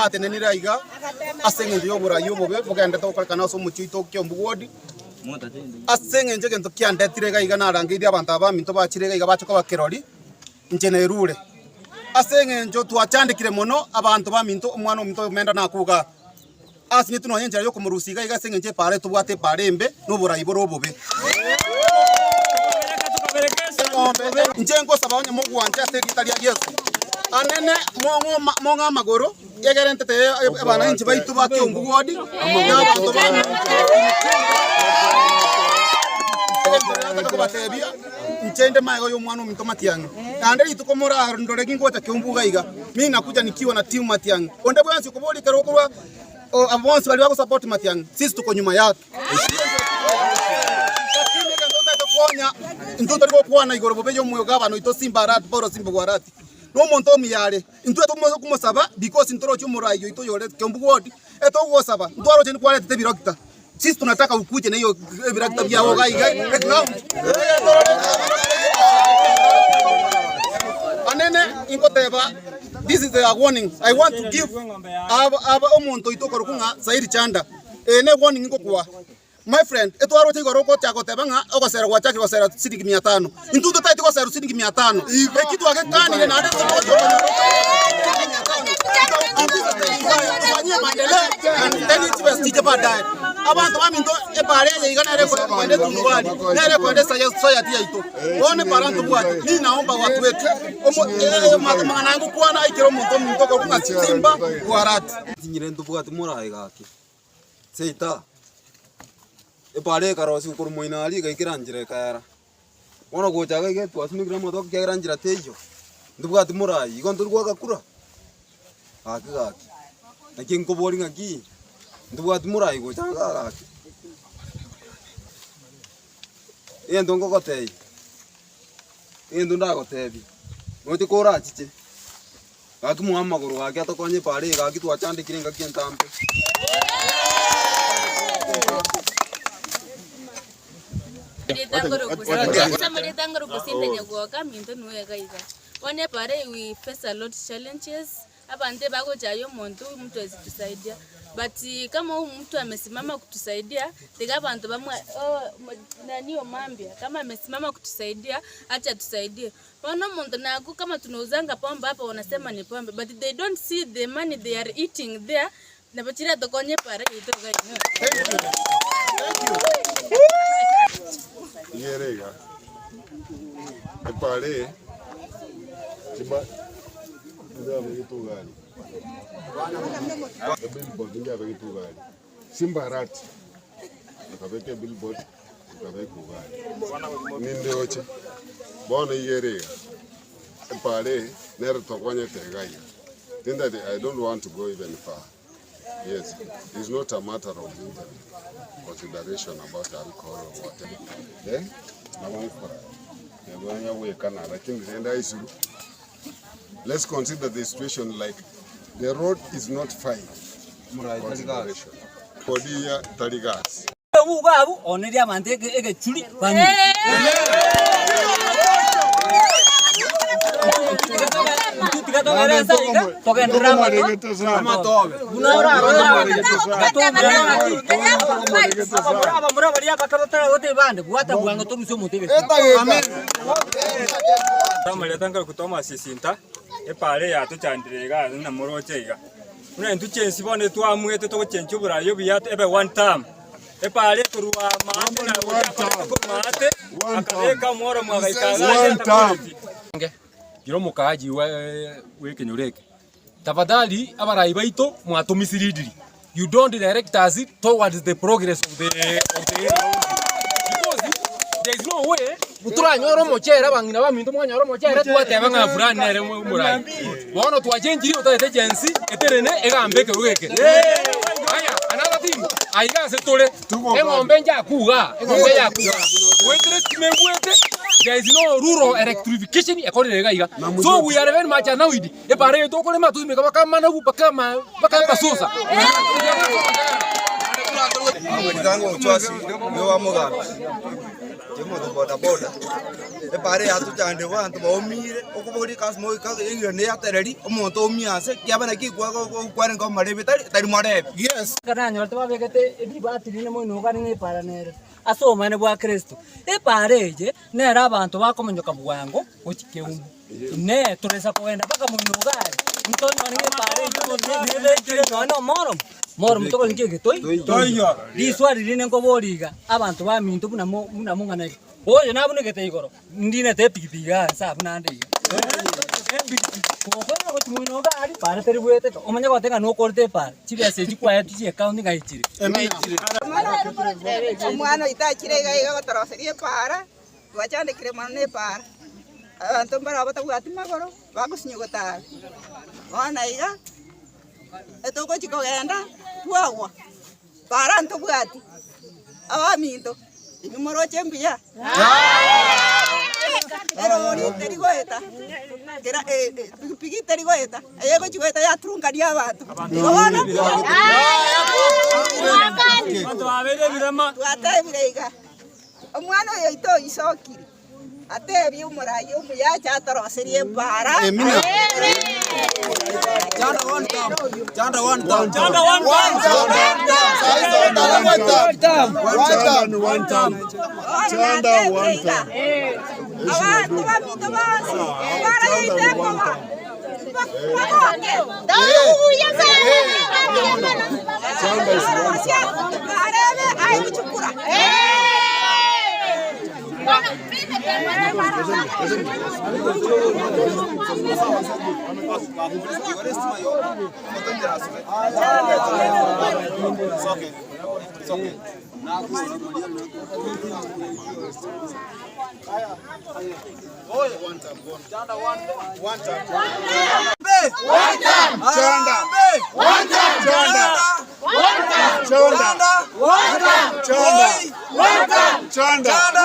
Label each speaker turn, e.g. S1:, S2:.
S1: na atene ni raiga asenge ndio burayo bobe bogenda to kana so muchito kyombu wodi asenge nje gento kyandetire gaiga na rangiria abantu abaminto bachire gaiga bachoka bakirori nchene rure asenge njo twachandikire muno abantu baminto umwana ominto menda na kuga asinye tuno nyenjera yo kumurusiga iga asenge nje pare tubwate parembe no burayi boro bobe njengo sabanya mugwanje ategitalia Yesu anene monga magoro yegerente te abana inchi baitu bakyombu wodi n'abantu batebia nchende maego yo mwana ominto Matiang'i ande itukomora ndore kingocha kyombu gaiga mimi nakuja nikiwa na timu Matiang'i onde bwansi kuboli karokwa abonsi bali wako support Matiang'i sisi tuko nyuma yake ntuto riko kwana igoro bobeyo mwe gabano ito Simba Rat boro Simba Gwarati no monto miyare ntwe to muzo kumusaba because ntoro cy'umurayo ito yore Kyombu wodi eto gosaba ntwaro cyane kwale tete birakita sisi tunataka ukuje na hiyo birakita byao gaiga anene ingoteba this is a warning I want to give aba omonto ito korukunga Saidi Chanda ne warning ingokwa my friend etwaro tigoro ko chako tebanga okosera kwa chaki kosera sidiki 500 intuto taiti kosera sidiki 500 ekitu akekani na ade ko then it's best teacher baadaye abantu baminto epare yigana reko kwende tunwali nere kwende society yaito one paranto bwati mimi naomba watu wetu mangana yangu kuana ikiro muntu ko kuna Simba Gwarati nyire ndubwati murayi gaki seita epare karosi ukuru moinali gaikira njire kayara ona gochaga ge twasimigira moto kyagira njira tejo ndubwati murayi igo ndurwa gakura akigaki akinko boringa ki ndubwati murayi gochaga gaki endo ngokotei endo ndagotebi noti kora chiche gaki muamaguru gaki atokonye pare gaki twachandikire ngaki entambe
S2: we face a lot of challenges abande bako jayo muntu mtu azitusaidia but kama mtu amesimama kutusaidia tega abantu bamwe nani omambia kama amesimama kutusaidia acha tusaidie wana muntu naku kama tunauzanga pombe hapa wanasema ni pombe but they don't see the money they are eating there na bachira tokonye pare ito guys. Thank you.
S3: Yerega epare chiba ndio vitugani billboard ndio vitugani Simba Rat akabeke billboard akabeke ugani ninde oche bona yerega epare nero tokonye tegaya then that I don't want to go even far. Yes, it's not a matter of consideration about alcohol or whatever. Then, let's consider the situation like the road is not fine. Consideration. Podia Tarigas.
S4: Tanga kutoma sisinta epare ya tuchandirega na morochega una ntuchensi bone twamwete to chenchu burayo biya ebe one time epare kurwa maate na maate akabeka moro mwagaikaga
S5: Giro mukaji we kenyureke tafadhali abarai baito mwatumisiridi you don't direct us towards the progress of the area because there is no way muturanyoro mochera bangina baminto mwanyoro mochera twateba nga fulani nere murai bono twachenjiri utete agency eterene egambeke rugeke haya another thing aiga setole engombe njakuga wetre memwete there is no rural electrification according to Gaiga. So we are very much annoyed. E pare to ko le matu me ka mana ku baka basosa.
S1: Dango chwasi yo amoga
S6: Chemo boda boda. E pare atu chande wa antu baumire okubori kasmo ka iyo ne atereri omonto omiase kiabana kigwa kwaren ko marebe tari marebe.
S1: Yes.
S7: Kana nyorto babegete ebibatiri ne moino gari ne para nere. Asoma ne bwa Kristo. E pare je ne ra abantu bakomenyoka bwango okikeumu. Ne turesa poenda baka moino gari. Mtono ne pare je no moro mutoko ngeke toyo liswali line ngoboliga abantu baminto buna mungana oyo nabunegete igoro ndine te pikipiga sa buna ndiga kokora ko tumuino gari para teri bwete omanya gotenga no korte para chibese chikwaye tichi account ngaichire
S8: omwana itachirega iga gotoroserie para twachandikire mwana ne para abantu mbara batabwati magoro bagusinyugotara ona iga etoko chikogenda twagwa para ntobwati abaminto imimoro chembia erori terigoeta kera pigi terigoeta ayego chigoeta ya trunkaria abantu ibona
S4: Bantu babere birama
S8: twatebirega omwana oyo ito isokiri atebi umurayi umuya chatoroserie para
S1: Emina.
S6: Chanda one time. Chanda one time.
S4: Chanda one
S8: abantu bamito basi para yiteko
S3: Chanda.